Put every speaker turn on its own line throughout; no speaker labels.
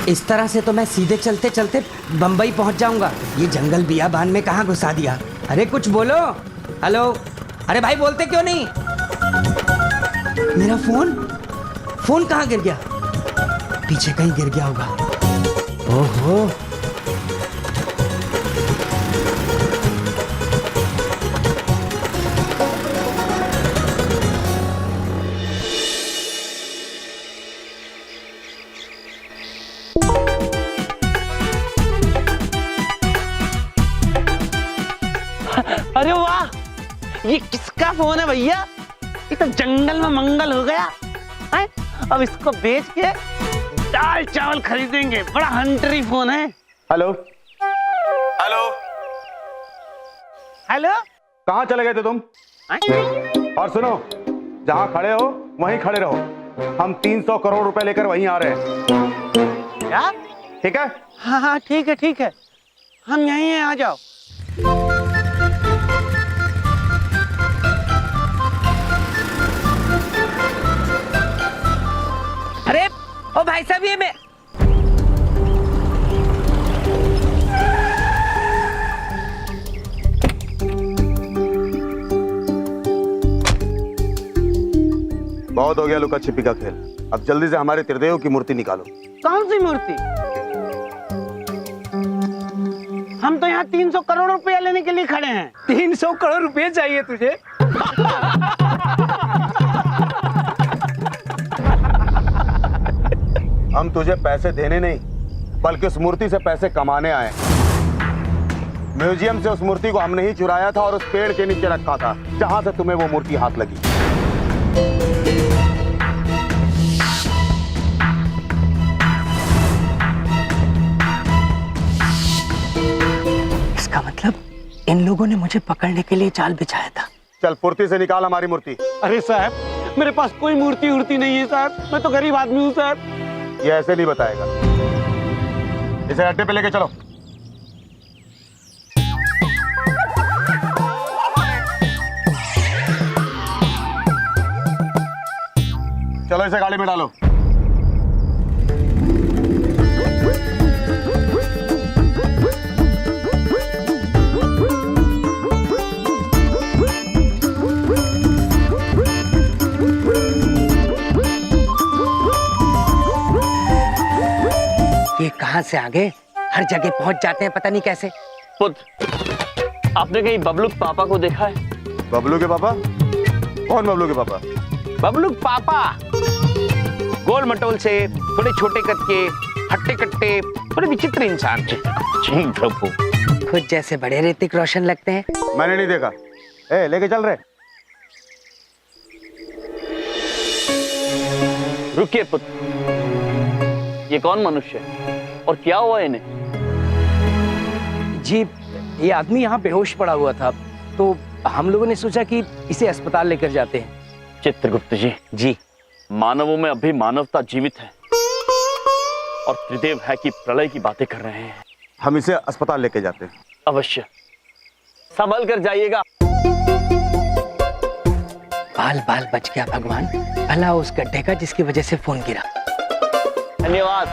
इस तरह से तो मैं सीधे चलते चलते बम्बई पहुंच जाऊंगा। ये जंगल बियाबान में कहाँ घुसा दिया। अरे कुछ बोलो। हेलो। अरे भाई बोलते क्यों नहीं? मेरा फोन कहाँ गिर गया? पीछे कहीं गिर गया होगा। ओहो।
अरे वाह, ये किसका फोन है भैया? ये तो जंगल में मंगल हो गया है? अब इसको बेच के दाल चावल खरीदेंगे। बड़ा हंटरी फोन है।
हेलो हेलो
हेलो,
कहाँ चले गए थे तुम? और सुनो, जहाँ खड़े हो वहीं खड़े रहो। हम 300 करोड़ रुपए लेकर वहीं आ रहे हैं।
क्या?
ठीक है?
हाँ हाँ ठीक है ठीक है, हम यहीं हैं, आ जाओ।
अरे ओ भाई साहब, ये मैं
बहुत हो गया लुका छिपी का खेल। अब जल्दी से हमारे त्रिदेव की मूर्ति निकालो।
कौन सी मूर्ति? हम तो यहाँ 300 करोड़ रुपया लेने के लिए खड़े हैं।
300 करोड़ रुपए चाहिए तुझे?
हम तुझे पैसे देने नहीं, बल्कि उस मूर्ति से पैसे कमाने आए। म्यूजियम से उस मूर्ति को हमने ही चुराया था और उस पेड़ के नीचे रखा था जहां से तुम्हें वो मूर्ति हाथ लगी।
इसका मतलब इन लोगों ने मुझे पकड़ने के लिए जाल बिछाया था।
चल फुर्ती से निकाल हमारी मूर्ति।
अरे साहब, मेरे पास कोई मूर्ति उर्ति नहीं है साहब, मैं तो गरीब आदमी हूँ साहब।
ये ऐसे नहीं बताएगा। इसे अड्डे पे लेके चलो। चलो इसे गाड़ी में डालो।
ये कहाँ से आ गए? हर जगह पहुंच जाते हैं, पता नहीं कैसे।
पुत्र, आपने कहीं बबलू के पापा को देखा है?
बबलू के पापा? कौन बबलू के पापा?
बबलू के पापा गोल मटोल से, थोड़े छोटे कद के, हट्टे कट्टे, थोड़े विचित्र इंसान थे। जी प्रभु।
खुद जैसे बड़े ऋतिक रोशन लगते हैं।
मैंने नहीं देखा। ए, लेके चल रहे।
रुकिए पुत्र, ये कौन मनुष्य है और क्या हुआ इन्हें?
जी, ये आदमी यहाँ बेहोश पड़ा हुआ था, तो हम लोगों ने सोचा कि इसे अस्पताल लेकर जाते हैं।
चित्रगुप्त जी,
जी,
मानवों में अभी मानवता जीवित है और त्रिदेव है कि प्रलय की बातें कर रहे हैं।
हम इसे अस्पताल लेके जाते हैं।
अवश्य, संभल कर जाइएगा।
बाल बाल बच गया भगवान, भला उस गड्ढे का जिसकी वजह से फोन गिरा।
धन्यवाद।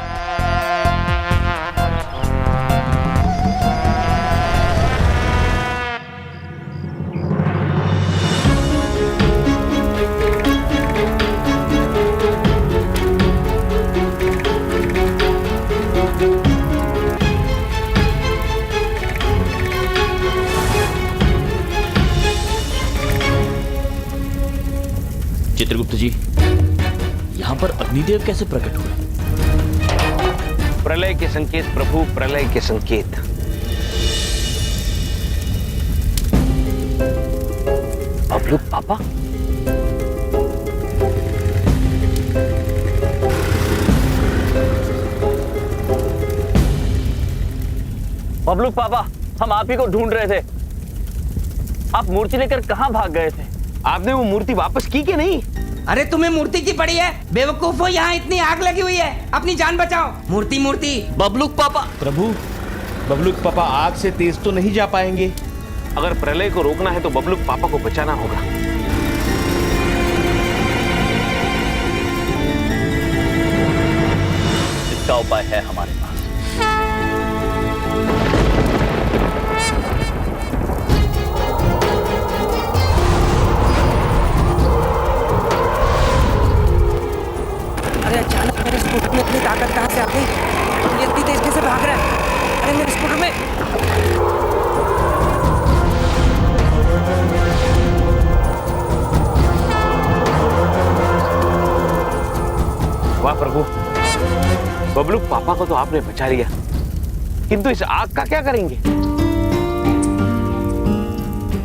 चित्रगुप्त जी, यहाँ पर अग्निदेव कैसे प्रकट हुए?
प्रलय के संकेत प्रभु, प्रलय के संकेत।
बबलू पापा? बबलू पापा, हम आप ही को ढूंढ रहे थे। आप मूर्ति लेकर कहाँ भाग गए थे?
आपने वो मूर्ति वापस की कि नहीं?
अरे तुम्हें मूर्ति की पड़ी है बेवकूफो, यहाँ इतनी आग लगी हुई है, अपनी जान बचाओ। मूर्ति मूर्ति।
बबलू पापा।
प्रभु, बबलूक पापा आग से तेज तो नहीं जा पाएंगे।
अगर प्रलय को रोकना है तो बबलू पापा को बचाना होगा।
इसका
उपाय है हमारे पास।
अरे अचानक मेरे स्कूटर में इतनी ताकत कहाँ से आ गई? ये इतनी तेज कैसे भाग रहा है? अरे मेरे स्कूटर में
वाह प्रभु, बबलू पापा को तो आपने बचा लिया, किंतु इस आग का क्या करेंगे?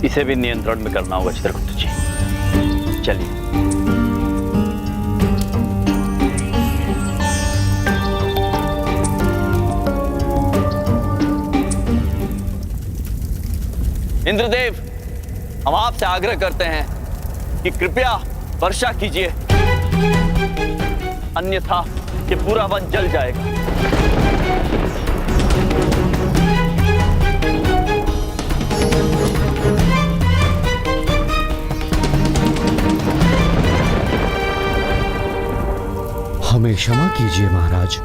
इसे भी नियंत्रण में करना होगा चित्रगुप्त जी। चलिए। इंद्रदेव, हम आपसे आग्रह करते हैं कि कृपया वर्षा कीजिए, अन्यथा ये पूरा वन जल जाएगा।
हमें क्षमा कीजिए महाराज।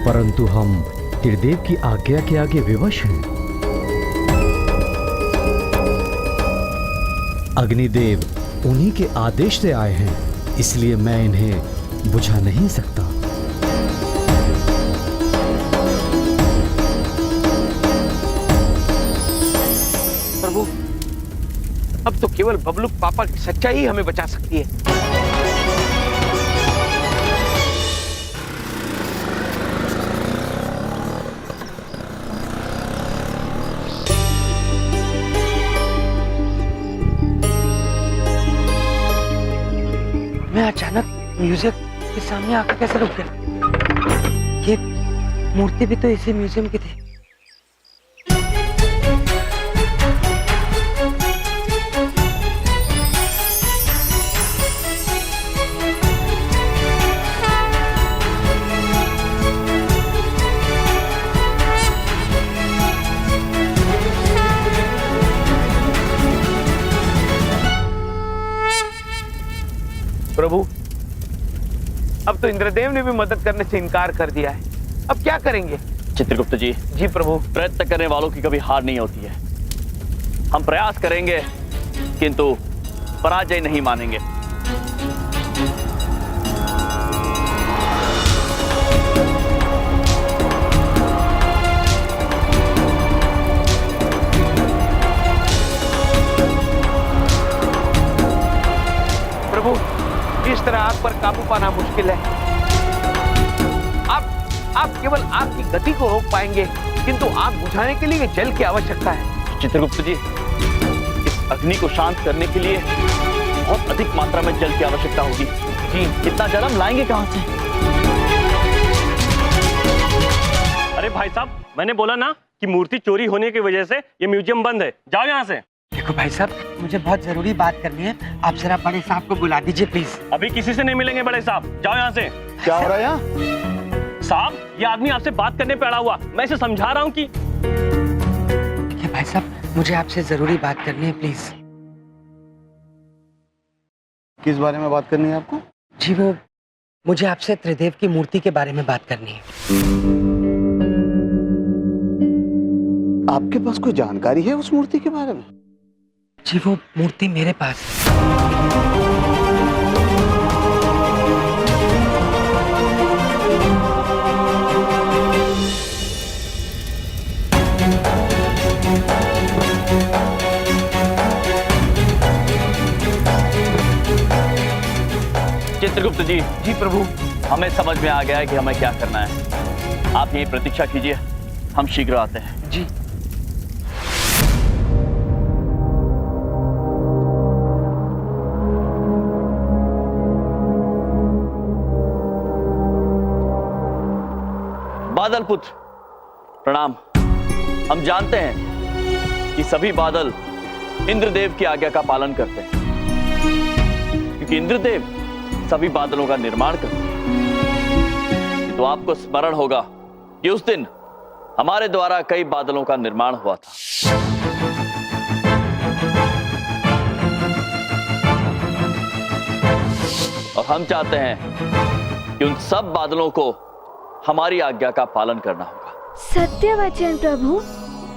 परंतु हम त्रिदेव की आज्ञा के आगे विवश हैं। अग्निदेव उन्हीं के आदेश से आए हैं, इसलिए मैं इन्हें बुझा नहीं सकता।
प्रभु, अब तो केवल बबलू पापा की सच्चाई ही हमें बचा सकती है।
मैं अचानक म्यूजियम के सामने आकर कैसे रुक गया? ये मूर्ति भी तो इसी म्यूजियम की थी।
प्रभु, अब तो इंद्रदेव ने भी मदद करने से इनकार कर दिया है, अब क्या करेंगे?
चित्रगुप्त जी।
जी प्रभु।
प्रयत्न करने वालों की कभी हार नहीं होती है। हम प्रयास करेंगे किंतु पराजय नहीं मानेंगे।
प्रभु, इस तरह आग पर काबू पाना मुश्किल है। आप केवल आग की गति को रोक पाएंगे, किंतु आग बुझाने के लिए जल की आवश्यकता है।
चित्रगुप्त जी, इस अग्नि को शांत करने के लिए बहुत अधिक मात्रा में जल की आवश्यकता होगी। जी, इतना जल हम लाएंगे कहां से?
अरे भाई साहब, मैंने बोला ना कि मूर्ति चोरी होने की वजह से ये म्यूजियम बंद है। जाओ यहाँ से।
देखो भाई साहब, मुझे बहुत जरूरी बात करनी है, आप जरा बड़े साहब को बुला दीजिए प्लीज।
अभी किसी से नहीं मिलेंगे बड़े साहब, जाओ यहाँ से।
क्या हो रहा है यहाँ?
साहब, ये आदमी आपसे बात करने पे अड़ा हुआ, मैं इसे समझा रहा हूँ कि
देखिए भाई साहब, मुझे आपसे जरूरी बात करनी है प्लीज।
किस बारे में बात करनी है आपको?
जी, वो मुझे आपसे त्रिदेव की मूर्ति के बारे में बात करनी है।
आपके पास कोई जानकारी है उस मूर्ति के बारे में?
जी, वो मूर्ति मेरे पास है।
चित्रगुप्त जी।
जी प्रभु।
हमें समझ में आ गया है कि हमें क्या करना है। आप यही प्रतीक्षा कीजिए, हम शीघ्र आते हैं।
जी।
बादल पुत्र प्रणाम। हम जानते हैं कि सभी बादल इंद्रदेव की आज्ञा का पालन करते हैं, क्योंकि इंद्रदेव सभी बादलों का निर्माण करते हैं। तो आपको स्मरण होगा कि उस दिन हमारे द्वारा कई बादलों का निर्माण हुआ था। हम चाहते हैं कि उन सब बादलों को हमारी आज्ञा का पालन करना होगा।
सत्य वचन प्रभु।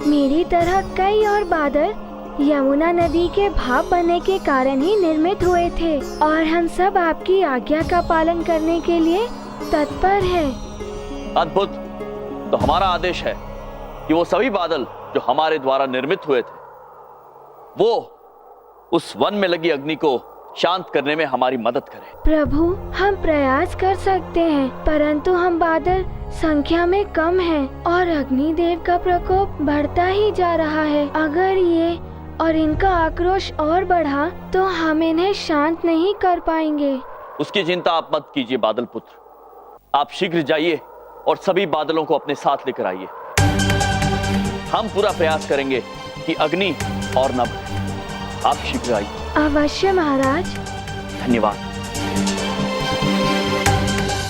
मेरी तरह कई और बादल यमुना नदी के भाप बनने के कारण ही निर्मित हुए थे और हम सब आपकी आज्ञा का पालन करने के लिए तत्पर हैं।
अद्भुत। तो हमारा आदेश है कि वो सभी बादल जो हमारे द्वारा निर्मित हुए थे वो उस वन में लगी अग्नि को शांत करने में हमारी मदद करें।
प्रभु, हम प्रयास कर सकते हैं, परंतु हम बादल संख्या में कम हैं और अग्निदेव का प्रकोप बढ़ता ही जा रहा है। अगर ये और इनका आक्रोश और बढ़ा तो हम इन्हें शांत नहीं कर पाएंगे।
उसकी चिंता आप मत कीजिए बादल पुत्र। आप शीघ्र जाइए और सभी बादलों को अपने साथ लेकर आइए। हम पूरा प्रयास करेंगे कि अग्नि और न बढ़े। आप शीघ्र आइए।
अवश्य महाराज।
धन्यवाद।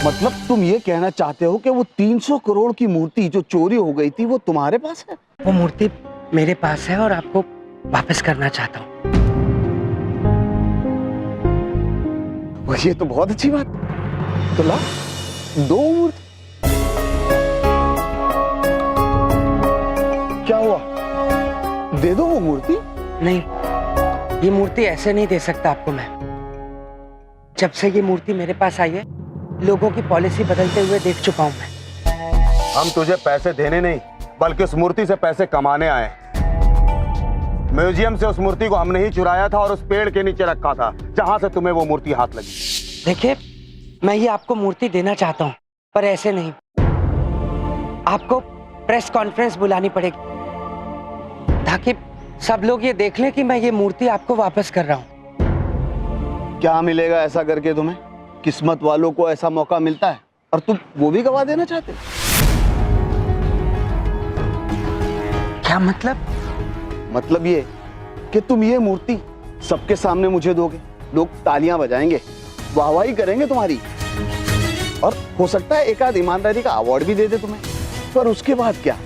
मतलब तुम ये कहना चाहते हो कि वो 300 करोड़ की मूर्ति जो चोरी हो गई थी वो तुम्हारे पास है?
वो मूर्ति मेरे पास है और आपको वापस करना चाहता हूँ।
ये तो बहुत अच्छी बात। तो ला 2 मूर्ति। क्या हुआ? दे दो वो मूर्ति।
नहीं, ये मूर्ति ऐसे नहीं दे सकता आपको मैं। जब से ये मूर्ति मेरे पास आई है लोगों की पॉलिसी बदलते हुए देख चुका हूं मैं।
हम तुझे पैसे देने नहीं बल्कि उस मूर्ति से पैसे कमाने आए। म्यूजियम से उस मूर्ति को हमने ही चुराया था और उस पेड़ के नीचे रखा था जहां से तुम्हें वो मूर्ति हाथ लगी।
देखिए, मैं ये आपको मूर्ति देना चाहता हूँ पर ऐसे नहीं। आपको प्रेस कॉन्फ्रेंस बुलानी पड़ेगी ताकि सब लोग ये देख लें कि मैं ये मूर्ति आपको वापस कर रहा हूँ।
क्या मिलेगा ऐसा करके तुम्हें? किस्मत वालों को ऐसा मौका मिलता है और तुम वो भी गवा देना चाहते हो?
क्या मतलब?
मतलब ये कि तुम ये मूर्ति सबके सामने मुझे दोगे, लोग तालियां बजाएंगे, वाहवाही करेंगे तुम्हारी और हो सकता है एक आध ईमानदारी का अवार्ड भी दे दे तुम्हें। पर उसके बाद क्या?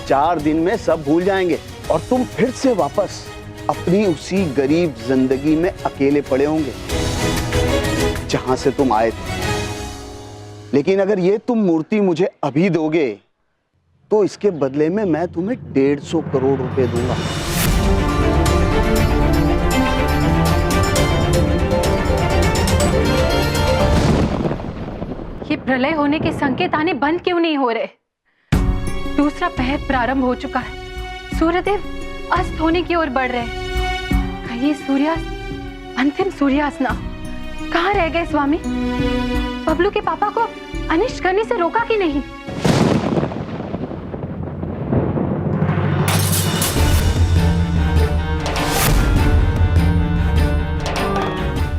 4 दिन में सब भूल जाएंगे और तुम फिर से वापस अपनी उसी गरीब जिंदगी में अकेले पड़े होंगे जहां से तुम आए थे। लेकिन अगर ये तुम मूर्ति मुझे अभी दोगे तो इसके बदले में मैं तुम्हें 150 करोड़ रुपए दूंगा।
ये प्रलय होने के संकेत आने बंद क्यों नहीं हो रहे? दूसरा पहर प्रारंभ हो चुका है। सूर्यदेव अस्त होने की ओर बढ़ रहे हैं। कहीं सूर्यास्त, अंतिम सूर्यास्त ना। कहाँ रह गए स्वामी? बबलू के पापा को अनिष्ट करने से रोका कि नहीं?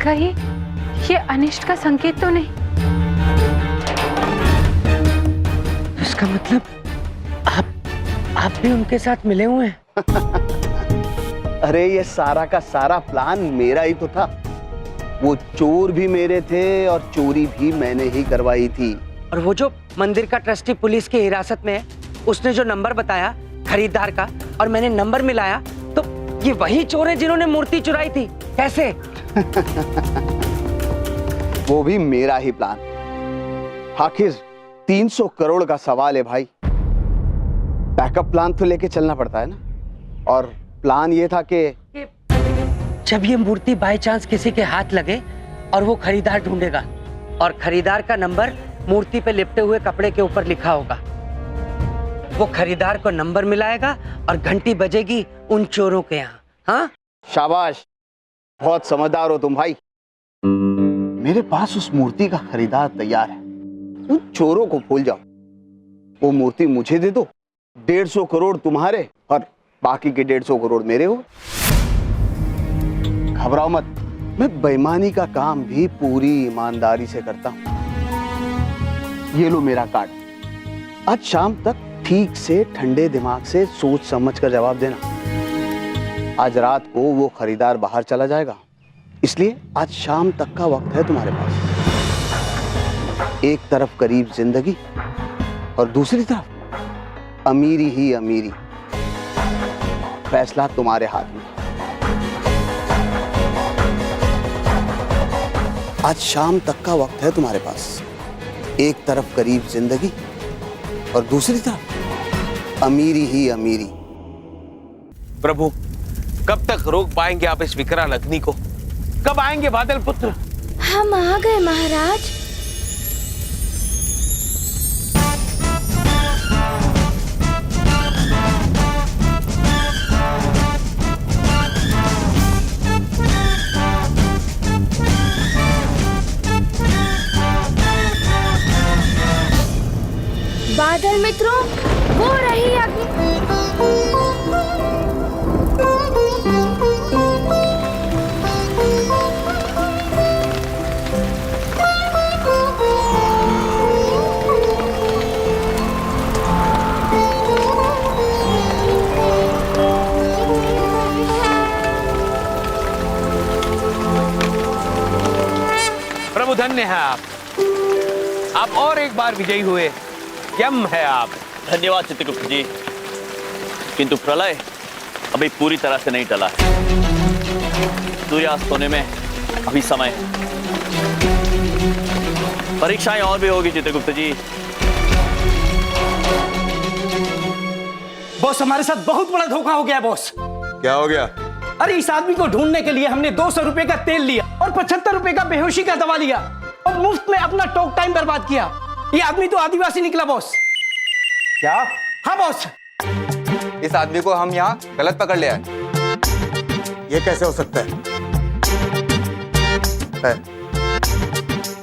कहीं ये अनिष्ट का संकेत तो नहीं?
इसका मतलब आप भी उनके साथ मिले हुए हैं?
अरे ये सारा का सारा प्लान मेरा ही तो था। वो चोर भी मेरे थे और चोरी भी मैंने ही करवाई थी।
और वो जो मंदिर का ट्रस्टी पुलिस की हिरासत में है, उसने जो नंबर बताया खरीदार का और मैंने नंबर मिलाया, तो ये वही चोर है जिन्होंने मूर्ति चुराई थी। कैसे?
वो भी मेरा ही प्लान। आखिर 300 करोड़ का सवाल है भाई। बैकअप प्लान तो लेके चलना पड़ता है ना। और प्लान ये था कि
जब ये मूर्ति बाय चांस किसी के हाथ लगे और वो खरीदार ढूंढेगा और खरीदार का नंबर मूर्ति पे लिपटे हुए कपड़े के ऊपर लिखा होगा, वो खरीदार को नंबर मिलाएगा और घंटी बजेगी उन चोरों के यहाँ। हाँ,
शाबाश, बहुत समझदार हो तुम भाई। मेरे पास उस मूर्ति का खरीदार तैयार है। उन चोरों को भूल जाओ, वो मूर्ति मुझे दे दो, 150 करोड़ तुम्हारे और बाकी के 150 करोड़ मेरे हो। घबराओ मत, मैं बेईमानी का काम भी पूरी ईमानदारी से करता हूं। ये लो मेरा कार्ड। आज शाम तक ठीक से ठंडे दिमाग से सोच समझ कर जवाब देना। आज रात को वो खरीदार बाहर चला जाएगा, इसलिए आज शाम तक का वक्त है तुम्हारे पास। एक तरफ गरीब जिंदगी और दूसरी तरफ अमीरी ही अमीरी। फैसला तुम्हारे हाथ में। आज शाम तक का वक्त है तुम्हारे पास। एक तरफ गरीब जिंदगी और दूसरी तरफ अमीरी ही अमीरी।
प्रभु, कब तक रोक पाएंगे आप इस विकराल अग्नि को? कब आएंगे बादल पुत्र?
हम आ गए महाराज। बादल मित्रों, वो रही अग्नि।
प्रभु धन्य है आप और एक बार विजयी हुए। यम है आप।
धन्यवाद चित्रगुप्त जी, किंतु प्रलय अभी पूरी तरह से नहीं टला है। सूर्यास्त होने में अभी समय है। परीक्षाएं और भी होगी चित्रगुप्त जी।
बॉस, हमारे साथ बहुत बड़ा धोखा हो गया बॉस।
क्या हो गया?
अरे इस आदमी को ढूंढने के लिए हमने 200 रुपए का तेल लिया और 75 रुपए का बेहोशी का दवा लिया और मुफ्त में अपना टॉक टाइम बर्बाद किया। ये आदमी तो आदिवासी निकला बॉस।
क्या?
हाँ बॉस।
इस आदमी को हम यहाँ गलत पकड़ लिया है।
ये कैसे हो सकता है?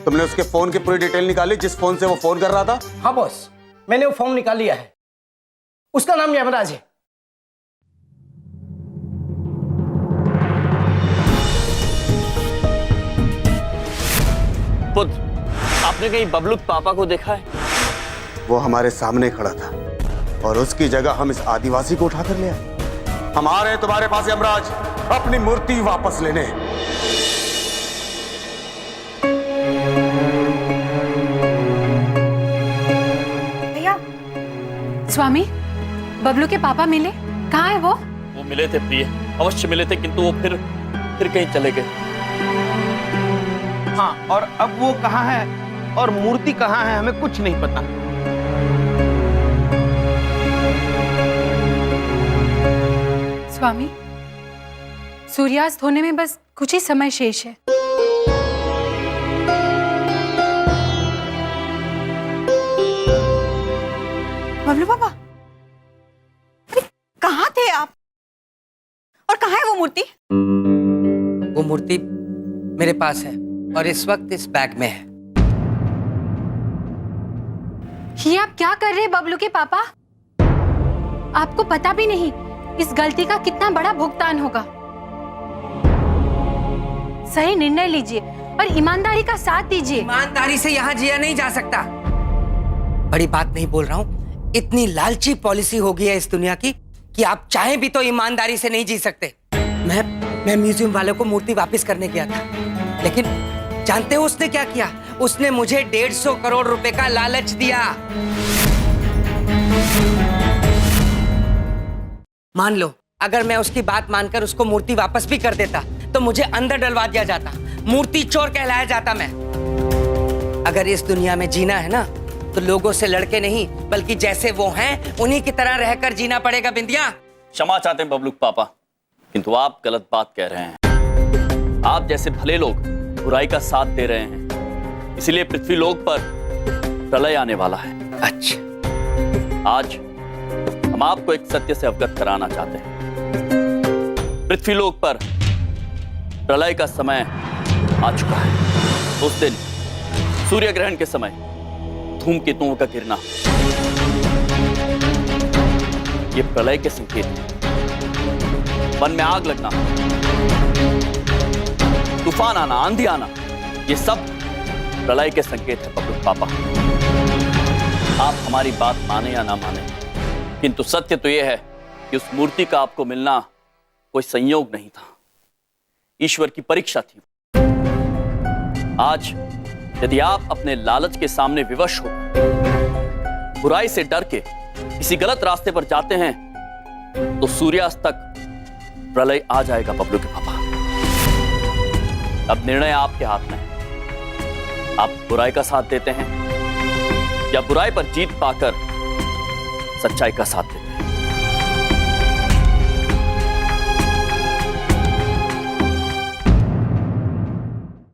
तुमने उसके फोन की पूरी डिटेल निकाली, जिस फोन से वो फोन कर रहा था?
हाँ बॉस, मैंने वो फोन निकाल लिया है। उसका नाम यमराज है।
पुत्र, आपने कहीं बबलू पापा को देखा है?
वो हमारे सामने खड़ा था और उसकी जगह हम इस आदिवासी को उठाकर ले आए। हम आ रहे हैं तुम्हारे पास यमराज, अपनी मूर्ति वापस लेने।
भैया, स्वामी, बबलू के पापा मिले? कहाँ है वो?
वो मिले थे प्रिय, अवश्य मिले थे, किंतु वो फिर कहीं चले गए।
हाँ, और अब वो कहाँ है और मूर्ति कहाँ है हमें कुछ नहीं पता।
स्वामी, सूर्यास्त होने में बस कुछ ही समय शेष है।
बबलू पापा, अरे कहाँ थे आप? और कहाँ है वो मूर्ति?
वो मूर्ति मेरे पास है और इस वक्त इस बैग में है।
ये आप क्या कर रहे हैं बबलू के पापा? आपको पता भी नहीं इस गलती का कितना बड़ा भुगतान होगा। सही निर्णय लीजिए और ईमानदारी का साथ दीजिए।
ईमानदारी से यहाँ जिया नहीं जा सकता। बड़ी बात नहीं बोल रहा हूँ, इतनी लालची पॉलिसी हो गई है इस दुनिया की कि आप चाहे भी तो ईमानदारी से नहीं जी सकते। मैं म्यूजियम वालों को मूर्ति वापस करने गया था, लेकिन जानते हो उसने क्या किया? उसने मुझे 150 करोड़ रुपए का लालच दिया। मान लो अगर मैं उसकी बात मानकर उसको मूर्ति वापस भी कर देता तो मुझे अंदर डलवा दिया जाता, मूर्ति चोर कहलाया जाता मैं। अगर इस दुनिया में जीना है ना तो लोगों से लड़के नहीं बल्कि जैसे वो हैं उन्हीं की तरह रहकर जीना पड़ेगा। बिंदिया,
क्षमा चाहते हैं बबलू पापा, किंतु आप गलत बात कह रहे हैं। आप जैसे भले लोग बुराई का साथ दे रहे हैं, इसलिए पृथ्वी लोक पर प्रलय आने वाला है।
अच्छा,
आज हम आपको एक सत्य से अवगत कराना चाहते हैं। पृथ्वी लोक पर प्रलय का समय आ चुका है। उस दिन सूर्य ग्रहण के समय धूमकेतुओं का गिरना ये प्रलय के संकेत हैं। वन में आग लगना, तूफान आना, आंधी आना, ये सब प्रलय के संकेत है बबलू पापा। आप हमारी बात माने या ना माने, किंतु सत्य तो यह है कि उस मूर्ति का आपको मिलना कोई संयोग नहीं था, ईश्वर की परीक्षा थी। आज यदि आप अपने लालच के सामने विवश हो, बुराई से डर के किसी गलत रास्ते पर जाते हैं, तो सूर्यास्त तक प्रलय आ जाएगा बबलू के पापा। अब निर्णय आपके हाथ में है। आप बुराई का साथ देते हैं या बुराई पर जीत पाकर सच्चाई का साथ देते हैं?